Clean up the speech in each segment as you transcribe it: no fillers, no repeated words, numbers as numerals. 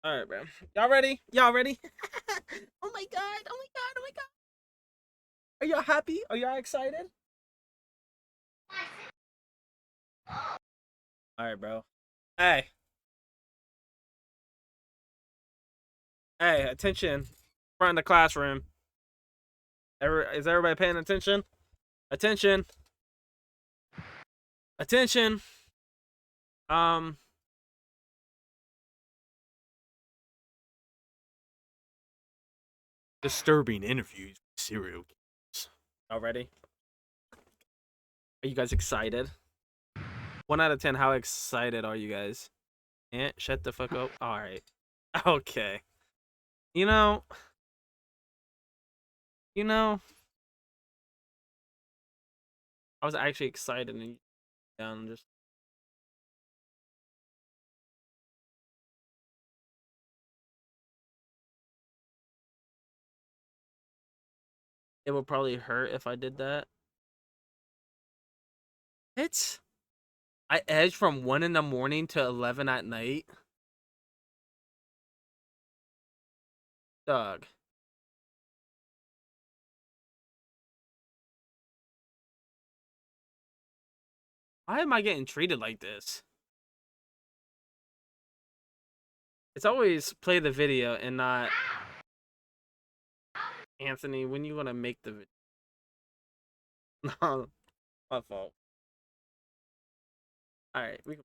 All right, bro. Y'all ready? Y'all ready? Oh my god! Oh my god! Oh my god! Are y'all happy? Are y'all excited? All right, bro. Hey, hey, attention! Front of the classroom. Is everybody paying attention? Attention! Attention! Um, disturbing interviews with serial killers. Y'all ready? Are you guys excited? 1 out of 10. How excited are you guys? Ant, shut the fuck up. All right. Okay. You know, you know, I was actually excited and down just. It would probably hurt if I did that. It's I edged from 1 in the morning to 11 at night. Dog. Why am I getting treated like this? It's always play the video and not Anthony, when you want to make the video. No, my fault. All right, we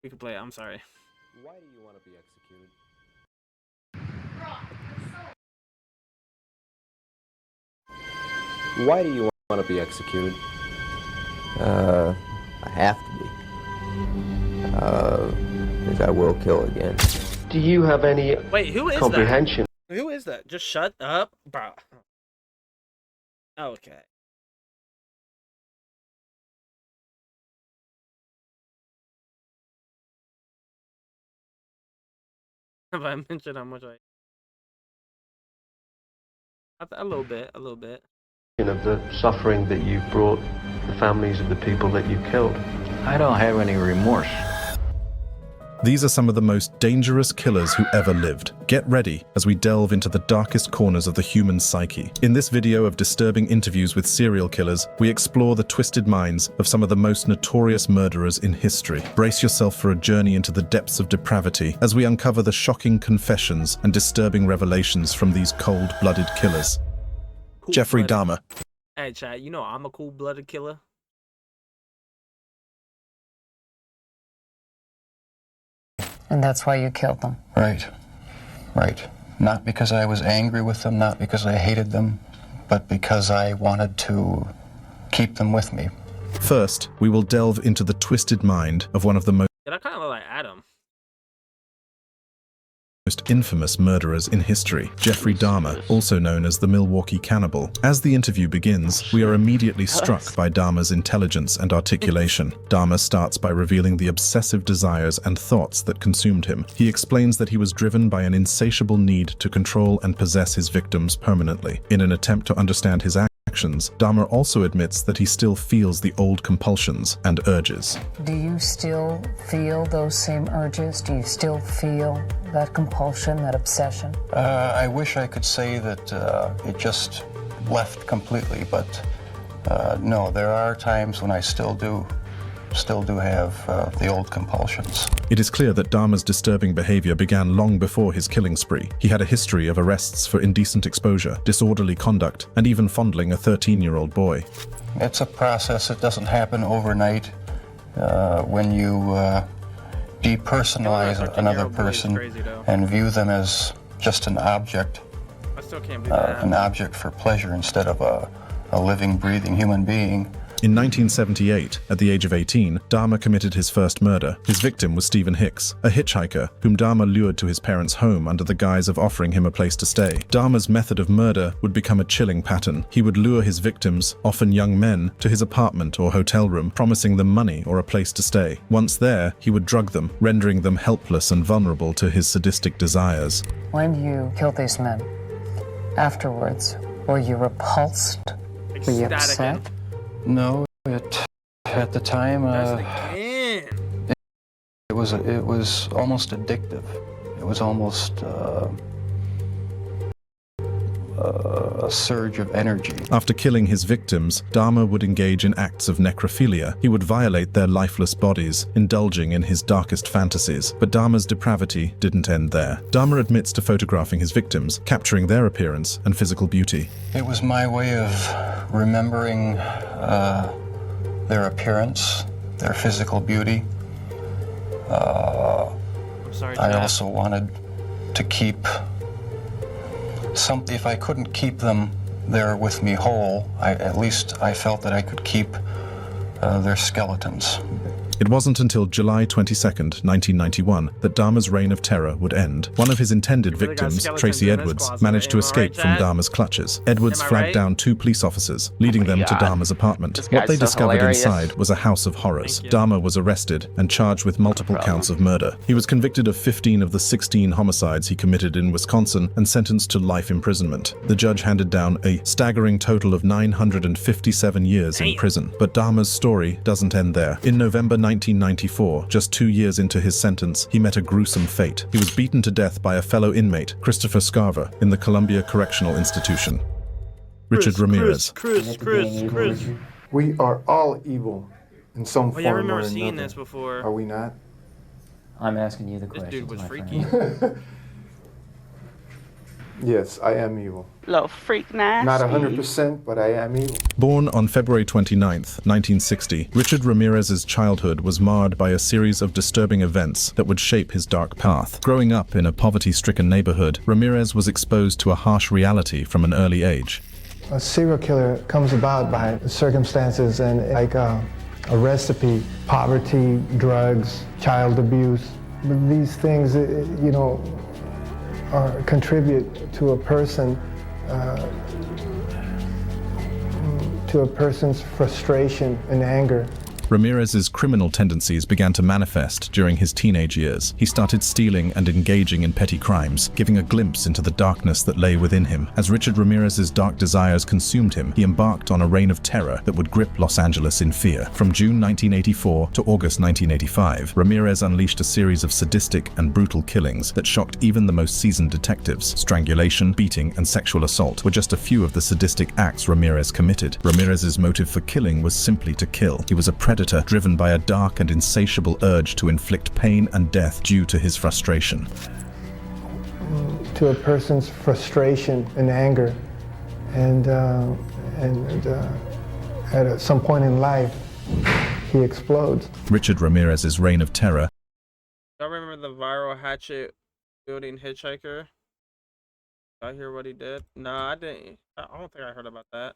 can play it. I'm sorry. Why do you want to be executed? Why do you want to be executed? I have to be. Because I will kill again. Do you have any Wait, who is comprehension? that? Who is that? Just shut up, bro. Okay. Have I mentioned how much a little bit, a little bit. Of the suffering that you brought the families of the people that you killed? I don't have any remorse. These are some of the most dangerous killers who ever lived. Get ready as we delve into the darkest corners of the human psyche. In this video of disturbing interviews with serial killers, we explore the twisted minds of some of the most notorious murderers in history. Brace yourself for a journey into the depths of depravity as we uncover the shocking confessions and disturbing revelations from these cold-blooded killers. Jeffrey Dahmer. Hey, chat, you know I'm a cool-blooded killer. And that's why you killed them. Right. Not because I was angry with them, not because I hated them, but because I wanted to keep them with me. First, we will delve into the twisted mind of one of the most Did I kind of look like Adam? infamous murderers in history, Jeffrey Dahmer, also known as the Milwaukee Cannibal. As the interview begins, we are immediately struck by Dahmer's intelligence and articulation. Dahmer starts by revealing the obsessive desires and thoughts that consumed him. He explains that he was driven by an insatiable need to control and possess his victims permanently. In an attempt to understand his actions, Dahmer also admits that he still feels the old compulsions and urges. Do you still feel those same urges? Do you still feel that compulsion, that obsession? I wish I could say that it just left completely, but no, there are times when I still do have the old compulsions. It is clear that Dahmer's disturbing behavior began long before his killing spree. He had a history of arrests for indecent exposure, disorderly conduct, and even fondling a 13-year-old boy. It's a process. It doesn't happen overnight. When you depersonalize another person and view them as just an object, I still can't believe that. an object for pleasure instead of a living, breathing human being. In 1978, at the age of 18, Dahmer committed his first murder. His victim was Stephen Hicks, a hitchhiker whom Dahmer lured to his parents' home under the guise of offering him a place to stay. Dahmer's method of murder would become a chilling pattern. He would lure his victims, often young men, to his apartment or hotel room, promising them money or a place to stay. Once there, he would drug them, rendering them helpless and vulnerable to his sadistic desires. When you killed these men, afterwards, were you repulsed? Were you upset? No, at the time, That's again. it was almost addictive. It was almost a surge of energy. After killing his victims, Dahmer would engage in acts of necrophilia. He would violate their lifeless bodies, indulging in his darkest fantasies. But Dahmer's depravity didn't end there. Dahmer admits to photographing his victims, capturing their appearance and physical beauty. It was my way of remembering their appearance, their physical beauty. I'm sorry, I Chad. also wanted to keep if I couldn't keep them there with me whole, at least I felt that I could keep their skeletons. It wasn't until July 22nd, 1991, that Dahmer's reign of terror would end. One of his intended You really got victims, skeletons Tracy in this Edwards, closet. managed to Am I escape right, from Chad? Dahmer's clutches. Edwards Am I flagged right? down 2 police officers, leading them to God. Dahmer's apartment. This What guy's they so discovered hilarious. inside was a house of horrors. Thank you. Dahmer was arrested and charged with multiple problem. counts of murder. He was convicted of 15 of the 16 homicides he committed in Wisconsin and sentenced to life imprisonment. The judge handed down a staggering total of 957 years in Damn. prison. But Dahmer's story doesn't end there. In November 1994, just 2 years into his sentence, he met a gruesome fate. He was beaten to death by a fellow inmate, Christopher Scarver, in the Columbia Correctional Institution. Richard Ramirez. Cruz. We are all evil in some Oh, yeah, I form or remember another. seeing this before. Are we not? I'm asking you the This question. dude was my freaky. friend. Yes, I am evil. Little freak nasty. Not 100%, but I am evil. Born on February 29th, 1960, Richard Ramirez's childhood was marred by a series of disturbing events that would shape his dark path. Growing up in a poverty-stricken neighborhood, Ramirez was exposed to a harsh reality from an early age. A serial killer comes about by circumstances and like a recipe: poverty, drugs, child abuse. These things, contribute to a person, to a person's frustration and anger. Ramirez's criminal tendencies began to manifest during his teenage years. He started stealing and engaging in petty crimes, giving a glimpse into the darkness that lay within him. As Richard Ramirez's dark desires consumed him, he embarked on a reign of terror that would grip Los Angeles in fear. From June 1984 to August 1985, Ramirez unleashed a series of sadistic and brutal killings that shocked even the most seasoned detectives. Strangulation, beating, and sexual assault were just a few of the sadistic acts Ramirez committed. Ramirez's motive for killing was simply to kill. He was a predator driven by a dark and insatiable urge to inflict pain and death due to his frustration. To a person's frustration and anger, and at some point in life, he explodes. Richard Ramirez's reign of terror. Y'all remember the viral hatchet wielding hitchhiker? Did I hear what he did? No, I didn't. I don't think I heard about that.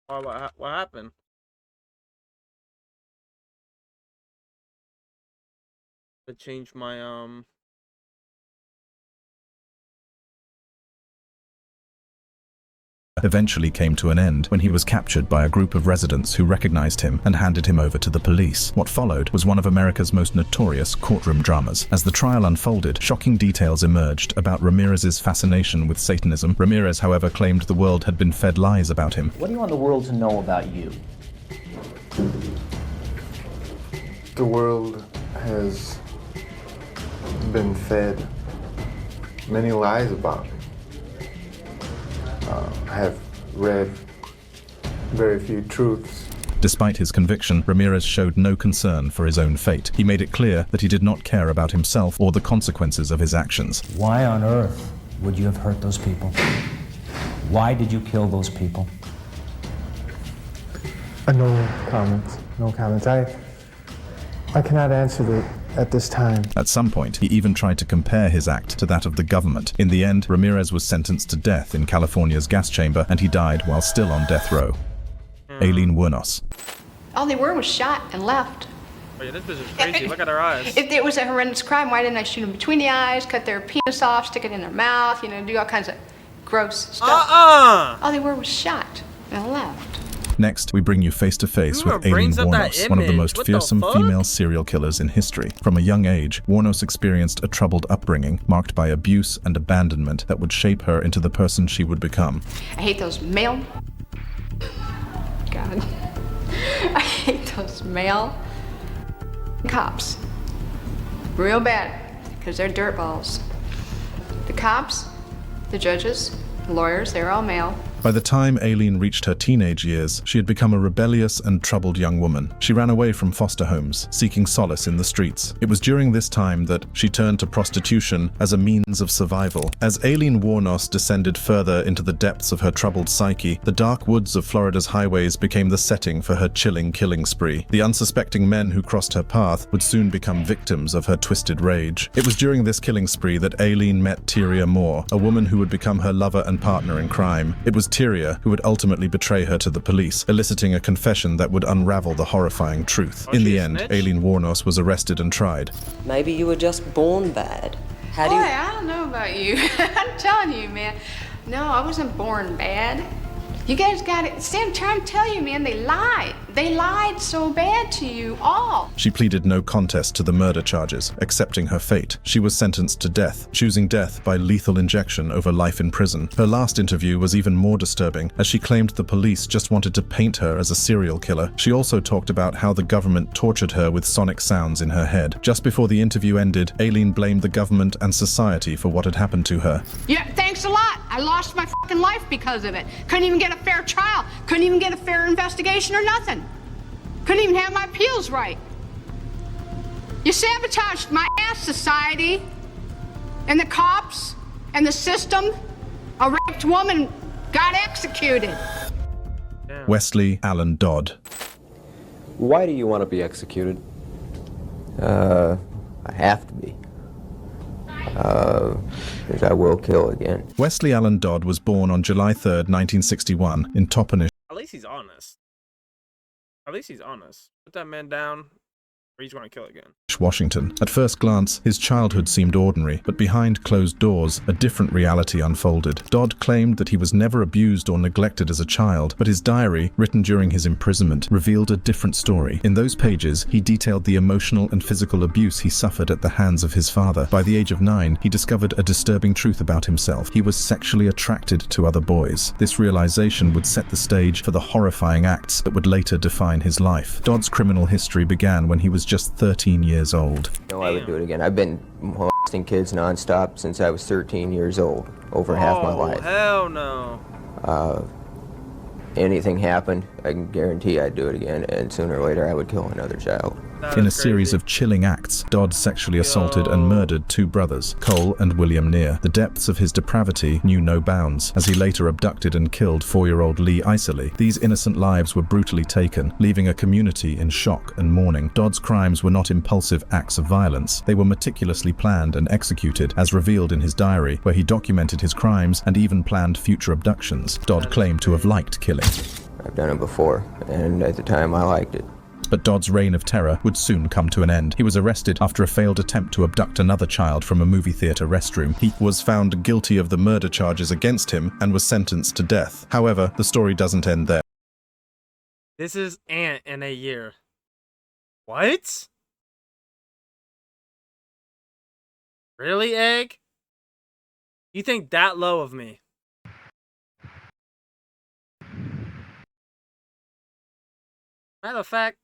Oh, what happened? To change my eventually came to an end when he was captured by a group of residents who recognized him and handed him over to the police. What followed was one of America's most notorious courtroom dramas. As the trial unfolded, shocking details emerged about Ramirez's fascination with Satanism. Ramirez, however, claimed the world had been fed lies about him. What do you want the world to know about you? The world has been fed many lies about me. I have read very few truths. Despite his conviction, Ramirez showed no concern for his own fate. He made it clear that he did not care about himself or the consequences of his actions. Why on earth would you have hurt those people? Why did you kill those people? No comments. No comments. I cannot answer that at this time. At some point, he even tried to compare his act to that of the government. In the end, Ramirez was sentenced to death in California's gas chamber, and he died while still on death row. Aileen Wuornos. All they were was shot and left. Oh yeah, this bitch is crazy. Look at her eyes. If it was a horrendous crime, why didn't I shoot them between the eyes, cut their penis off, stick it in their mouth, do all kinds of gross stuff. All they were was shot and left. Next, we bring you face to face Who with Aileen brings up that Wuornos, one of the image? most What the fearsome fuck? female serial killers in history. From a young age, Wuornos experienced a troubled upbringing marked by abuse and abandonment that would shape her into the person she would become. I hate those male. God. I hate those male cops. Real bad, because they're dirtballs. The cops, the judges, the lawyers, they're all male. By the time Aileen reached her teenage years, she had become a rebellious and troubled young woman. She ran away from foster homes, seeking solace in the streets. It was during this time that she turned to prostitution as a means of survival. As Aileen Wuornos descended further into the depths of her troubled psyche, the dark woods of Florida's highways became the setting for her chilling killing spree. The unsuspecting men who crossed her path would soon become victims of her twisted rage. It was during this killing spree that Aileen met Tyria Moore, a woman who would become her lover and partner in crime. It was Tyria who would ultimately betray her to the police, eliciting a confession that would unravel the horrifying truth. In the end, Aileen Wuornos was arrested and tried. Maybe you were just born bad. How do you... I don't know about you. I'm telling you, man. No, I wasn't born bad. You guys got it. See, I'm trying to tell you, man, they lied. They lied so bad to you all. She pleaded no contest to the murder charges, accepting her fate. She was sentenced to death, choosing death by lethal injection over life in prison. Her last interview was even more disturbing, as she claimed the police just wanted to paint her as a serial killer. She also talked about how the government tortured her with sonic sounds in her head. Just before the interview ended, Aileen blamed the government and society for what had happened to her. Yeah, thanks a lot. I lost my fucking life because of it. Couldn't even get a fair trial. Couldn't even get a fair investigation or nothing. Couldn't even have my appeals right. You sabotaged my ass, society, and the cops, and the system. A raped woman got executed. Wesley Allen Dodd. Why do you want to be executed? I have to be. Because I will kill again. Wesley Allen Dodd was born on July 3rd, 1961, in Toppenish. At least he's honest. At least he's honest. Put that man down, or he's going to kill again. Washington. At first glance, his childhood seemed ordinary, but behind closed doors, a different reality unfolded. Dodd claimed that he was never abused or neglected as a child, but his diary, written during his imprisonment, revealed a different story. In those pages, he detailed the emotional and physical abuse he suffered at the hands of his father. By the age of 9, he discovered a disturbing truth about himself. He was sexually attracted to other boys. This realization would set the stage for the horrifying acts that would later define his life. Dodd's criminal history began when he was just 13 years old. No, I would do it again. I've been molesting kids nonstop since I was 13 years old, over half my life. Hell no. Anything happened, I can guarantee I'd do it again, and sooner or later I would kill another child. In a series of chilling acts, Dodd sexually assaulted and murdered 2 brothers, Cole and William Neer. The depths of his depravity knew no bounds, as he later abducted and killed 4-year-old Lee Iserly. These innocent lives were brutally taken, leaving a community in shock and mourning. Dodd's crimes were not impulsive acts of violence. They were meticulously planned and executed, as revealed in his diary, where he documented his crimes and even planned future abductions. Dodd claimed to have liked killing. I've done it before, and at the time I liked it. But Dodd's reign of terror would soon come to an end. He was arrested after a failed attempt to abduct another child from a movie theater restroom. He was found guilty of the murder charges against him and was sentenced to death. However, the story doesn't end there. This is Ant in a year. What? Really, Egg? You think that low of me? Matter of fact,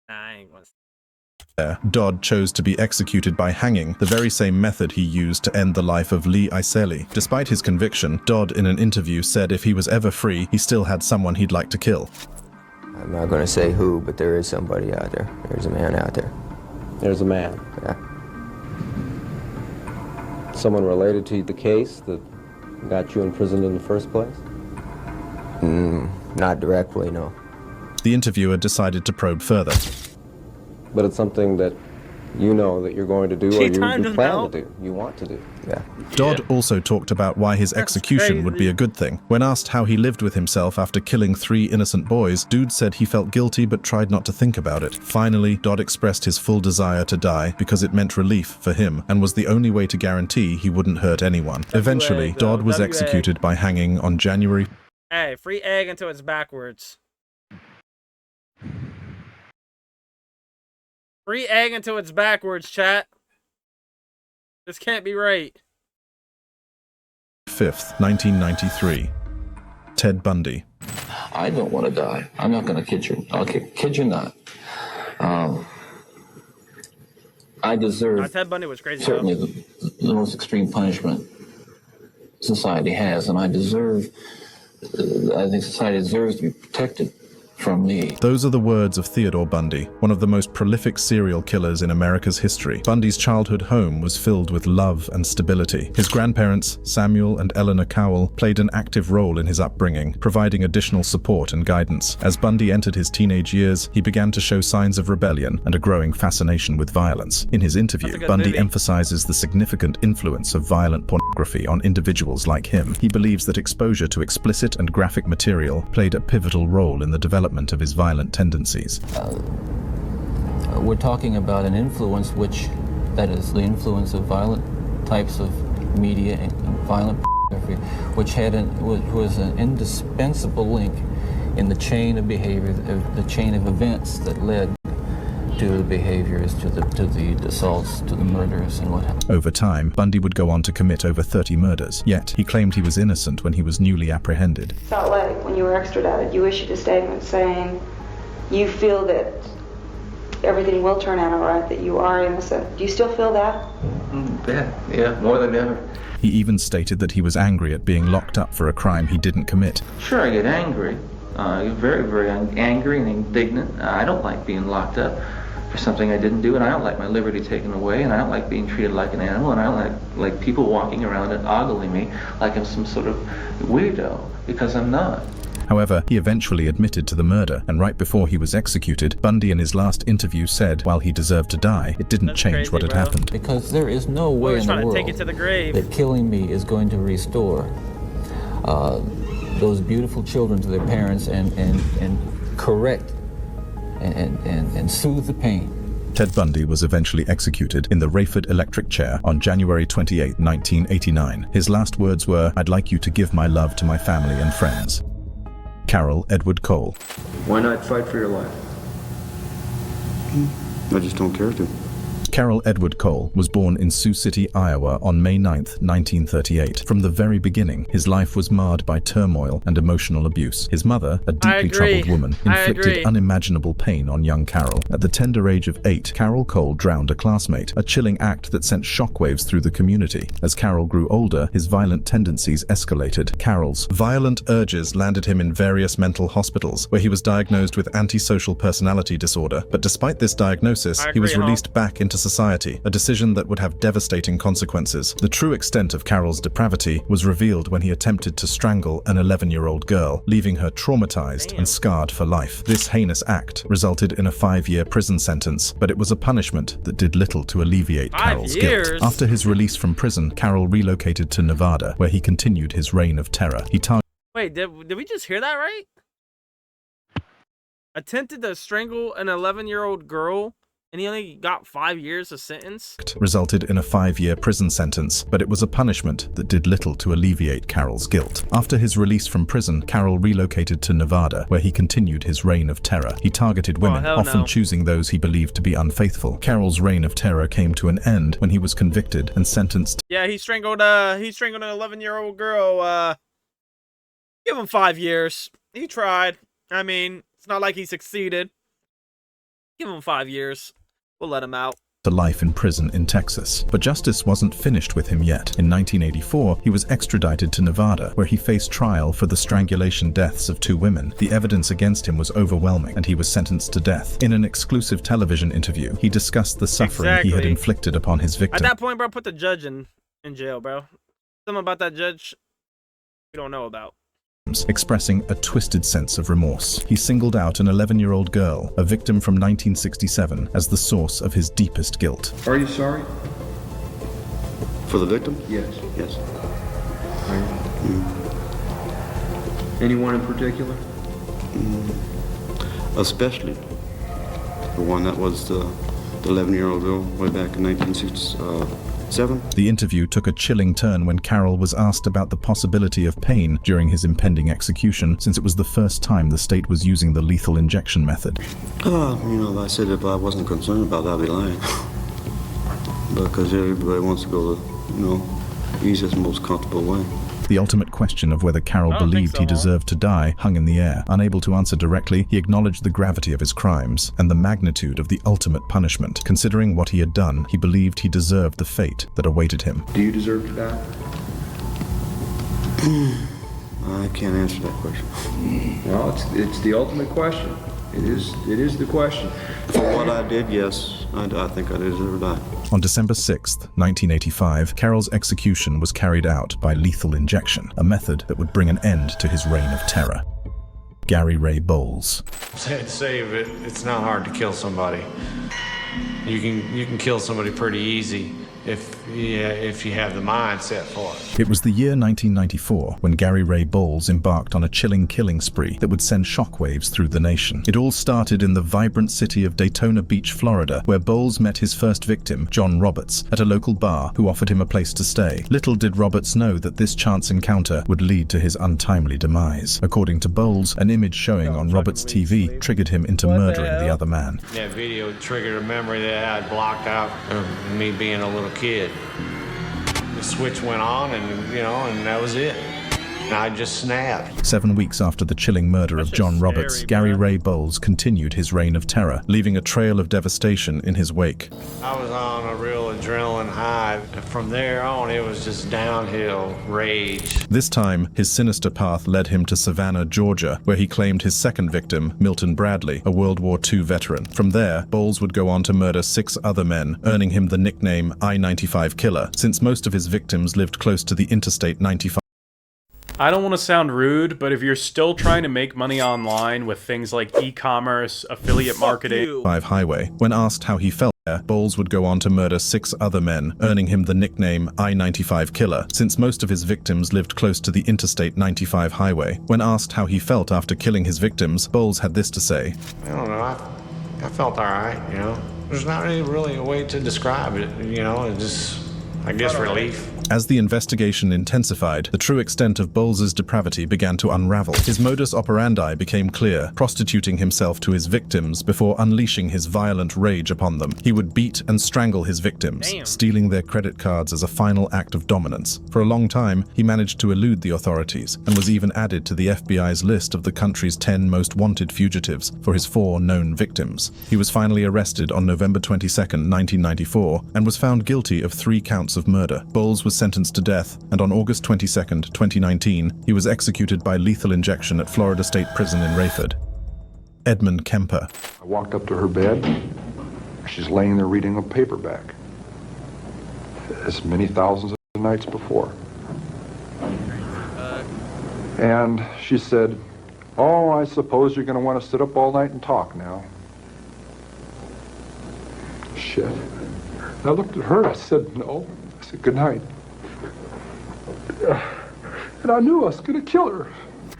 I ain't gonna. Dodd chose to be executed by hanging, the very same method he used to end the life of Lee Iserly. Despite his conviction, Dodd in an interview said if he was ever free, he still had someone he'd like to kill. I'm not going to say who, but there is somebody out there. There's a man out there. There's a man. Yeah. Someone related to the case that got you imprisoned in the first place? Not directly, no. The interviewer decided to probe further. But it's something that you know that you're going to do, or you plan to do, you want to do. Yeah. Dodd also talked about why his execution would be a good thing. When asked how he lived with himself after killing 3 innocent boys, Dude said he felt guilty but tried not to think about it. Finally, Dodd expressed his full desire to die because it meant relief for him and was the only way to guarantee he wouldn't hurt anyone. Eventually, Dodd was executed by hanging on January. Hey, free Egg until it's backwards. Free Egg until it's backwards, chat. This can't be right. 5th, 1993. Ted Bundy. I don't want to die. I'm not going to kid you. Okay, kid you not. I deserve Ted Bundy was crazy. certainly the most extreme punishment society has, and I think society deserves to be protected from me. Those are the words of Theodore Bundy, one of the most prolific serial killers in America's history. Bundy's childhood home was filled with love and stability. His grandparents, Samuel and Eleanor Cowell, played an active role in his upbringing, providing additional support and guidance. As Bundy entered his teenage years, he began to show signs of rebellion and a growing fascination with violence. In his interview, Bundy emphasizes the significant influence of violent pornography on individuals like him. He believes that exposure to explicit and graphic material played a pivotal role in the development of his violent tendencies. We're talking about an influence that is the influence of violent types of media and violent pornography, which was an indispensable link in the chain of behavior, the chain of events that led to the behaviors, to the assaults, to the murders, and what happened. Over time, Bundy would go on to commit over 30 murders, yet he claimed he was innocent when he was newly apprehended. Salt Lake, when you were extradited, you issued a statement saying you feel that everything will turn out all right, that you are innocent. Do you still feel that? Yeah, more than ever. He even stated that he was angry at being locked up for a crime he didn't commit. Sure, I get angry. Very, very angry and indignant. I don't like being locked up for something I didn't do, and I don't like my liberty taken away, and I don't like being treated like an animal, and I don't like people walking around and ogling me like I'm some sort of weirdo, because I'm not. However, he eventually admitted to the murder, and right before he was executed, Bundy in his last interview said while he deserved to die, it didn't change what had happened. Because there is no way in the world that killing me is going to restore those beautiful children to their parents and correct and soothe the pain. Ted Bundy was eventually executed in the Rayford electric chair on January 28, 1989. His last words were, "I'd like you to give my love to my family and friends." Carol Edward Cole. Why not fight for your life? I just don't care to. Carol Edward Cole was born in Sioux City, Iowa on May 9, 1938. From the very beginning, his life was marred by turmoil and emotional abuse. His mother, a deeply troubled woman, inflicted unimaginable pain on young Carol. At the tender age of 8, Carol Cole drowned a classmate, a chilling act that sent shockwaves through the community. As Carol grew older, his violent tendencies escalated. Carol's violent urges landed him in various mental hospitals, where he was diagnosed with antisocial personality disorder. But despite this diagnosis, he was released back into society, a decision that would have devastating consequences. The true extent of Carol's depravity was revealed when he attempted to strangle an 11-year-old girl, leaving her traumatized and scarred for life. This heinous act resulted in a 5-year prison sentence, but it was a punishment that did little to alleviate Carol's guilt. After his release from prison, Carol relocated to Nevada, where he continued his reign of terror. Wait, did we just hear that right? Attempted to strangle an 11-year-old girl, and he only got 5 years of sentence? Resulted in a 5-year prison sentence, but it was a punishment that did little to alleviate Carol's guilt. After his release from prison, Carol relocated to Nevada, where he continued his reign of terror. He targeted women, often choosing those he believed to be unfaithful. Carol's reign of terror came to an end when he was convicted and sentenced. Yeah, he strangled an 11-year-old girl. Give him 5 years. He tried. I mean, it's not like he succeeded. Give him 5 years. We'll let him out. To life in prison in Texas. But justice wasn't finished with him yet. In 1984, he was extradited to Nevada, where he faced trial for the strangulation deaths of 2 women. The evidence against him was overwhelming, and he was sentenced to death. In an exclusive television interview, he discussed the suffering he had inflicted upon his victim. At that point, bro, put the judge in jail, bro. Something about that judge we don't know about. Expressing a twisted sense of remorse. He singled out an 11-year-old girl, a victim from 1967, as the source of his deepest guilt. Are you sorry? For the victim? Yes. Yes. Are you? Anyone in particular? Especially the one that was the 11-year-old girl way back in 1967. The interview took a chilling turn when Carol was asked about the possibility of pain during his impending execution, since it was the first time the state was using the lethal injection method. If I said if I wasn't concerned about that, I'd be lying. Because everybody wants to go the easiest, most comfortable way. The ultimate question of whether Carroll believed he deserved to die hung in the air. Unable to answer directly, he acknowledged the gravity of his crimes and the magnitude of the ultimate punishment. Considering what he had done, he believed he deserved the fate that awaited him. Do you deserve to die? I can't answer that question. Well, it's the ultimate question. It is the question. For what I did, yes, I think I deserve to die. On December 6, 1985, Carroll's execution was carried out by lethal injection, a method that would bring an end to his reign of terror. Gary Ray Bowles. It's not hard to kill somebody. You can kill somebody pretty easy if you have the mindset for it. It was the year 1994 when Gary Ray Bowles embarked on a chilling killing spree that would send shockwaves through the nation. It all started in the vibrant city of Daytona Beach, Florida, where Bowles met his first victim, John Roberts, at a local bar who offered him a place to stay. Little did Roberts know that this chance encounter would lead to his untimely demise. According to Bowles, an image showing on Roberts' TV triggered him into murdering the other man. That video triggered a memory that I had blocked out of me being a little kid. The switch went on and that was it. And I just snapped. 7 weeks after the chilling murder of John Roberts, Gary Ray Bowles continued his reign of terror, leaving a trail of devastation in his wake. I was on a real adrenaline high. From there on, it was just downhill rage. This time, his sinister path led him to Savannah, Georgia, where he claimed his second victim, Milton Bradley, a World War II veteran. From there, Bowles would go on to murder 6 other men, earning him the nickname I-95 Killer, since most of his victims lived close to the Interstate 95. I don't want to sound rude, but if you're still trying to make money online with things like e-commerce, affiliate marketing... highway. When asked how he felt there, Bowles would go on to murder 6 other men, earning him the nickname I-95 Killer, since most of his victims lived close to the Interstate 95 highway. When asked how he felt after killing his victims, Bowles had this to say. I don't know, I felt all right, There's not really a way to describe it, it's just, I guess, relief. As the investigation intensified, the true extent of Bowles's depravity began to unravel. His modus operandi became clear, prostituting himself to his victims before unleashing his violent rage upon them. He would beat and strangle his victims, stealing their credit cards as a final act of dominance. For a long time, he managed to elude the authorities and was even added to the FBI's list of the country's 10 most wanted fugitives for his 4 known victims. He was finally arrested on November 22, 1994, and was found guilty of 3 counts of murder. Bowles was sentenced to death, and on August 22, 2019, he was executed by lethal injection at Florida State Prison in Rayford. Edmund Kemper. I walked up to her bed. She's laying there reading a paperback, as many thousands of nights before. And she said, "Oh, I suppose you're going to want to sit up all night and talk now." Shit. And I looked at her, I said, "No." I said, "Good night." And I knew I was going to kill her.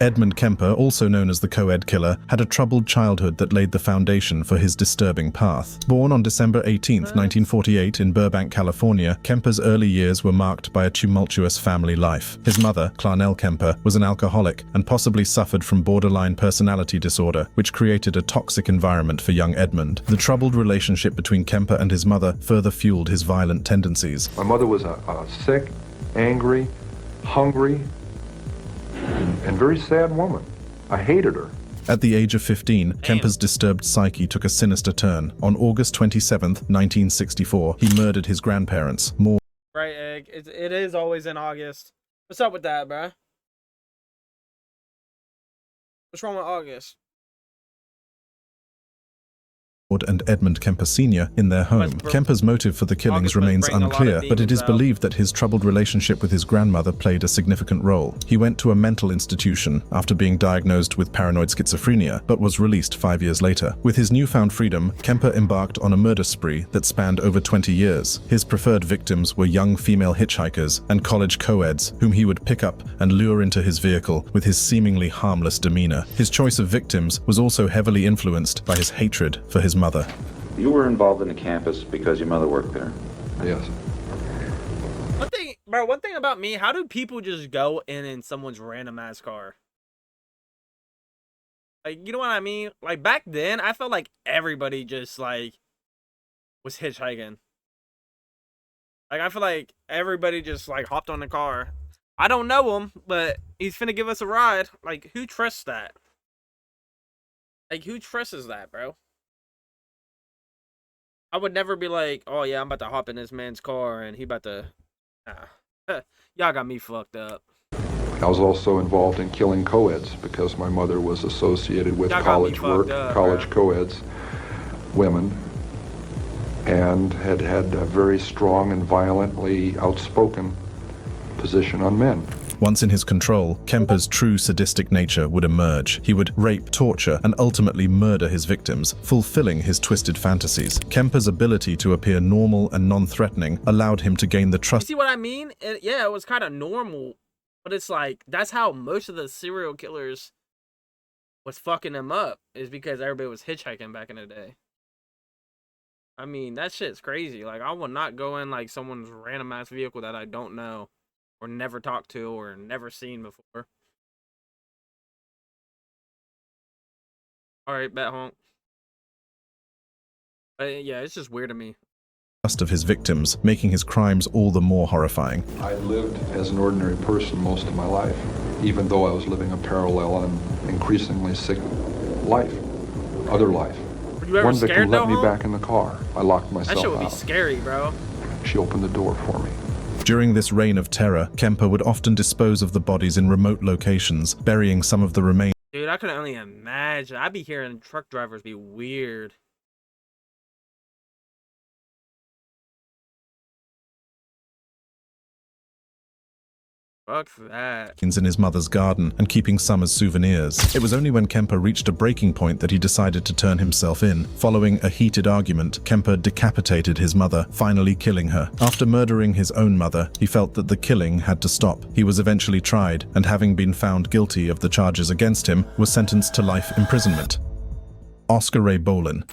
Edmund Kemper, also known as the co-ed killer, had a troubled childhood that laid the foundation for his disturbing path. Born on December 18, 1948 in Burbank, California, Kemper's early years were marked by a tumultuous family life. His mother, Clarnell Kemper, was an alcoholic and possibly suffered from borderline personality disorder, which created a toxic environment for young Edmund. The troubled relationship between Kemper and his mother further fueled his violent tendencies. My mother was a sick, angry, hungry, and very sad woman. I hated her. At the age of 15, Kemper's disturbed psyche took a sinister turn. On August 27, 1964, he murdered his grandparents. Right, Egg. It is always in August. What's up with that, bruh? What's wrong with August? And Edmund Kemper Sr. in their home. Kemper's motive for the killings remains unclear, but it is believed that his troubled relationship with his grandmother played a significant role. He went to a mental institution after being diagnosed with paranoid schizophrenia, but was released 5 years later. With his newfound freedom, Kemper embarked on a murder spree that spanned over 20 years. His preferred victims were young female hitchhikers and college co-eds, whom he would pick up and lure into his vehicle with his seemingly harmless demeanor. His choice of victims was also heavily influenced by his hatred for his mother. You were involved in the campus because your mother worked there? Yes. One thing about me, how do people just go in someone's random ass car? Like, you know what I mean? Like, back then, I felt like everybody just, like, was hitchhiking. Like, I feel like everybody just, like, hopped on the car. I don't know him, but he's finna give us a ride. Like, who trusts that? Like, who trusts that, bro? I would never be like, oh yeah, I'm about to hop in this man's car and he about to... Nah. Y'all got me fucked up. I was also involved in killing co-eds because my mother was associated with college work, college co-eds, women, and had a very strong and violently outspoken position on men. Once in his control, Kemper's true sadistic nature would emerge. He would rape, torture, and ultimately murder his victims, fulfilling his twisted fantasies. Kemper's ability to appear normal and non-threatening allowed him to gain the trust. You see what I mean? Yeah, it was kind of normal, but it's like, that's how most of the serial killers was fucking them up, is because everybody was hitchhiking back in the day. I mean, that shit's crazy. Like, I will not go in like someone's random ass vehicle that I don't know or never talked to or never seen before. All right, bet honk. But yeah, it's just weird to me. Of his victims, making his crimes all the more horrifying. I lived as an ordinary person most of my life, even though I was living a parallel and increasingly sick life, other life. Were you ever One victim scared, let though, me Home? back in the car. I locked myself That shit would be out. scary, bro. She opened the door for me. During this reign of terror, Kemper would often dispose of the bodies in remote locations, burying some of the remains. Dude, I could only imagine. I'd be hearing truck drivers be weird. Fuck that. In his mother's garden and keeping some as souvenirs. It was only when Kemper reached a breaking point that he decided to turn himself in. Following a heated argument, Kemper decapitated his mother, finally killing her. After murdering his own mother, he felt that the killing had to stop. He was eventually tried, and having been found guilty of the charges against him, was sentenced to life imprisonment. Oscar Ray Bolin.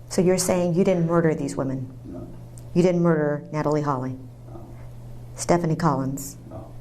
So you're saying you didn't murder these women? No. You didn't murder Natalie Hawley? No. Stephanie Collins? No.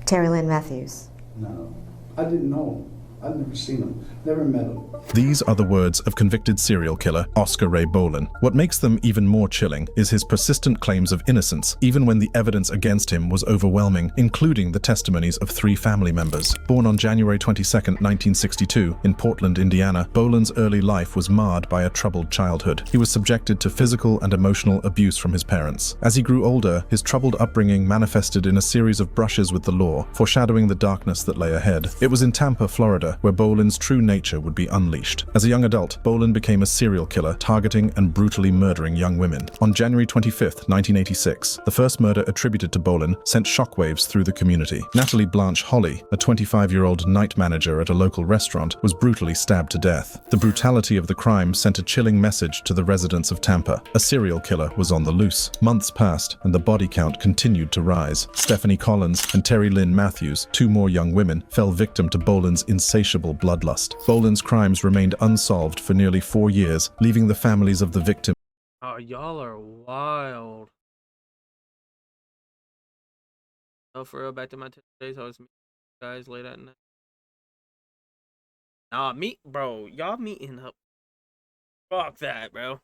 Terry Lynn Matthews? No. I didn't know. I've never seen him. Never met him. These are the words of convicted serial killer Oscar Ray Bolin. What makes them even more chilling is his persistent claims of innocence, even when the evidence against him was overwhelming, including the testimonies of 3 family members. Born on January 22, 1962, in Portland, Indiana, Bolin's early life was marred by a troubled childhood. He was subjected to physical and emotional abuse from his parents. As he grew older, his troubled upbringing manifested in a series of brushes with the law, foreshadowing the darkness that lay ahead. It was in Tampa, Florida, where Bolin's true nature would be unleashed. As a young adult, Bolin became a serial killer, targeting and brutally murdering young women. On January 25, 1986, the first murder attributed to Bolin sent shockwaves through the community. Natalie Blanche Holly, a 25-year-old night manager at a local restaurant, was brutally stabbed to death. The brutality of the crime sent a chilling message to the residents of Tampa. A serial killer was on the loose. Months passed, and the body count continued to rise. Stephanie Collins and Terry Lynn Matthews, 2 more young women, fell victim to Bolin's insatiable bloodlust. Bolin's crimes remained unsolved for nearly 4 years, leaving the families of the victims. Oh, y'all are wild. Oh, for real, back to my days, I was meeting guys late at night. Nah, bro, y'all meeting up. Fuck that, bro.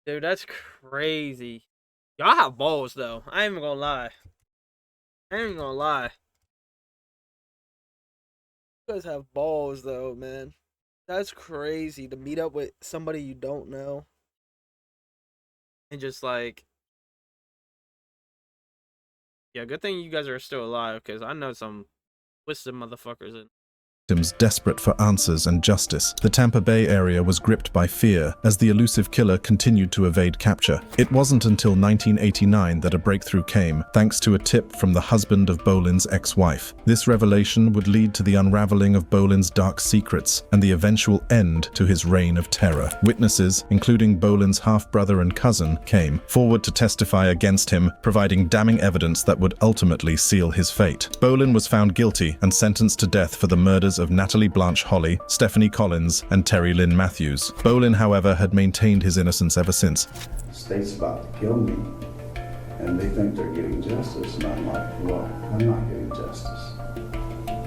Dude, that's crazy. Y'all have balls, though. I ain't even gonna lie. You guys have balls, though, man. That's crazy to meet up with somebody you don't know. And just like... Yeah, good thing you guys are still alive, because I know some twisted motherfuckers in... Desperate for answers and justice. The Tampa Bay area was gripped by fear as the elusive killer continued to evade capture. It wasn't until 1989 that a breakthrough came, thanks to a tip from the husband of Bolin's ex-wife. This revelation would lead to the unraveling of Bolin's dark secrets and the eventual end to his reign of terror. Witnesses, including Bolin's half-brother and cousin, came forward to testify against him, providing damning evidence that would ultimately seal his fate. Bolin was found guilty and sentenced to death for the murders of Natalie Blanche Holly, Stephanie Collins, and Terry Lynn Matthews. Bolin, however, had maintained his innocence ever since. The state's about to kill me, and they think they're getting justice, and I'm like, well, I'm not getting justice.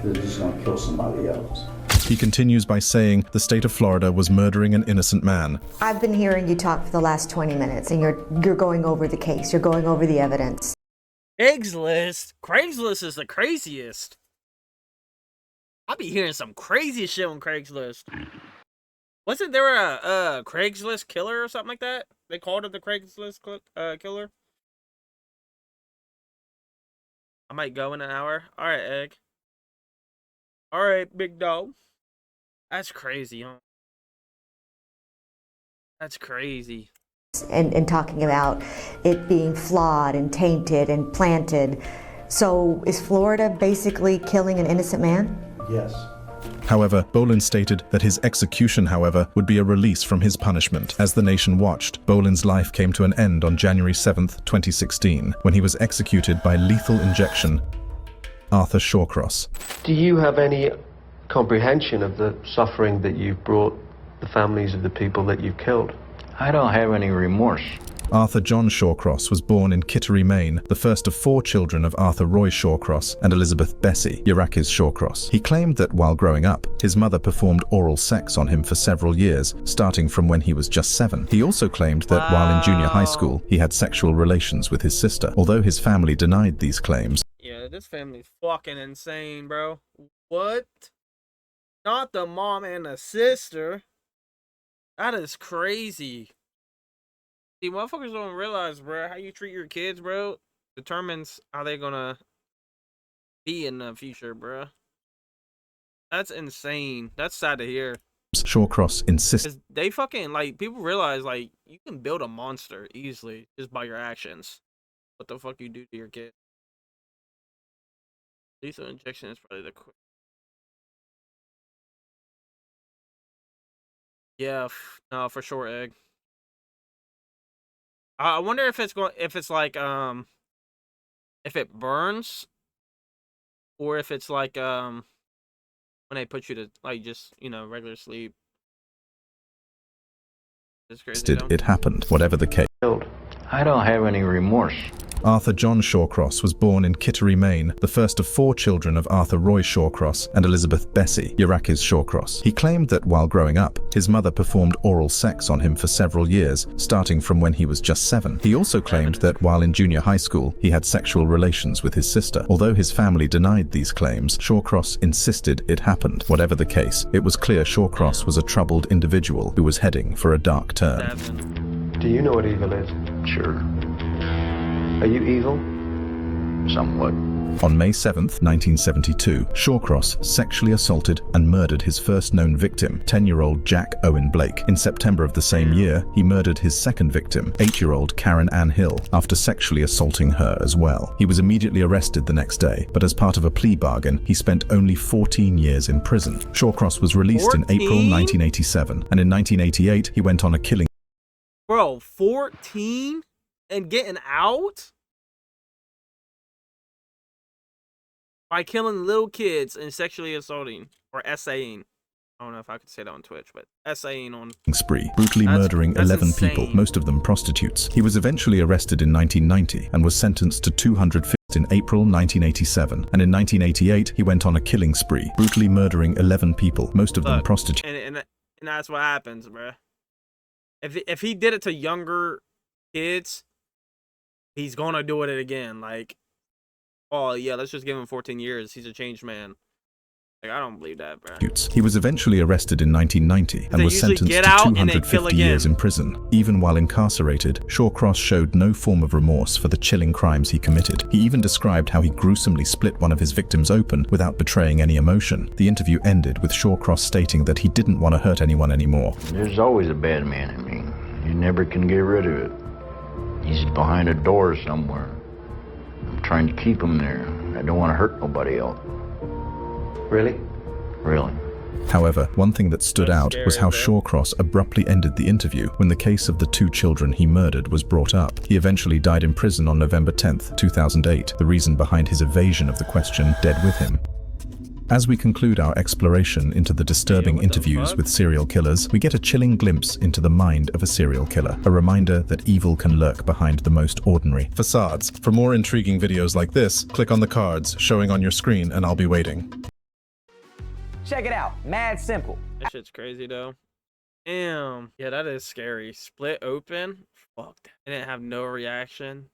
They're just going to kill somebody else. He continues by saying the state of Florida was murdering an innocent man. I've been hearing you talk for the last 20 minutes, and you're going over the case. You're going over the evidence. Craigslist? Craigslist is the craziest. I be hearing some crazy shit on Craigslist. Wasn't there a Craigslist killer or something like that? They called it the Craigslist killer. I might go in an hour. All right, Egg. All right, big dog. That's crazy, huh? That's crazy. And talking about it being flawed and tainted and planted. So is Florida basically killing an innocent man? Yes. However, Bolin stated that his execution, however, would be a release from his punishment. As the nation watched, Bolin's life came to an end on January 7th, 2016, when he was executed by lethal injection. Arthur Shawcross. Do you have any comprehension of the suffering that you've brought the families of the people that you've killed? I don't have any remorse. Arthur John Shawcross was born in Kittery, Maine, the first of 4 children of Arthur Roy Shawcross and Elizabeth Bessie Yarakis Shawcross. He claimed that while growing up, his mother performed oral sex on him for several years, starting from when he was just 7. He also claimed that while in junior high school, he had sexual relations with his sister, although his family denied these claims. Yeah, this family's fucking insane, bro. What? Not the mom and the sister. That is crazy. See, motherfuckers don't realize, bro, how you treat your kids, bro, determines how they're gonna be in the future, bro. That's insane. That's sad to hear. Shawcross insisted. They fucking, like, people realize, like, you can build a monster easily just by your actions. What the fuck you do to your kid? Lethal injection is probably the quick. Yeah, no, for sure, Egg. I wonder if it's going, if it's like, if it burns, or if it's like, when they put you to, like, just, you know, regular sleep. It's crazy. It happened, whatever the case. I don't have any remorse. Arthur John Shawcross was born in Kittery, Maine, the first of 4 children of Arthur Roy Shawcross and Elizabeth Bessie Yarakis Shawcross. He claimed that while growing up, his mother performed oral sex on him for several years, starting from when he was just 7. He also claimed that while in junior high school, he had sexual relations with his sister. Although his family denied these claims, Shawcross insisted it happened. Whatever the case, it was clear Shawcross was a troubled individual who was heading for a dark turn. Do you know what evil is? Sure. Are you evil? Somewhat. On May 7th, 1972, Shawcross sexually assaulted and murdered his first known victim, 10-year-old Jack Owen Blake. In September of the same year, he murdered his second victim, 8-year-old Karen Ann Hill, after sexually assaulting her as well. He was immediately arrested the next day, but as part of a plea bargain, he spent only 14 years in prison. Shawcross was released in April 1987, and in 1988, he went on a killing. Bro, 14? And getting out? By killing little kids and sexually assaulting, or essaying. I don't know if I could say that on Twitch, but essaying on Spree, brutally murdering 11 insane. people, most of them prostitutes. He was eventually arrested in 1990 and was sentenced to 200 in April 1987, and in 1988 he went on a killing spree, brutally murdering 11 people, most of them prostitutes. And that's what happens, bruh. If he did it to younger kids, he's gonna do it again. Like, oh yeah, let's just give him 14 years. He's a changed man. Like, I don't believe that, bro. He was eventually arrested in 1990 and was sentenced to 250 years in prison. Even while incarcerated, Shawcross showed no form of remorse for the chilling crimes he committed. He even described how he gruesomely split one of his victims open without betraying any emotion. The interview ended with Shawcross stating that he didn't want to hurt anyone anymore. There's always a bad man in me. You never can get rid of it. He's behind a door somewhere. I'm trying to keep him there. I don't want to hurt nobody else. Really? Really. However, one thing that stood out was how Shawcross abruptly ended the interview when the case of the 2 children he murdered was brought up. He eventually died in prison on November 10th, 2008. The reason behind his evasion of the question, dead with him. As we conclude our exploration into the disturbing interviews with serial killers, we get a chilling glimpse into the mind of a serial killer, a reminder that evil can lurk behind the most ordinary facades. For more intriguing videos like this, click on the cards showing on your screen and I'll be waiting. Check it out, mad simple. That shit's crazy though. Damn. Yeah, that is scary. Split open? Fuck. They didn't have no reaction.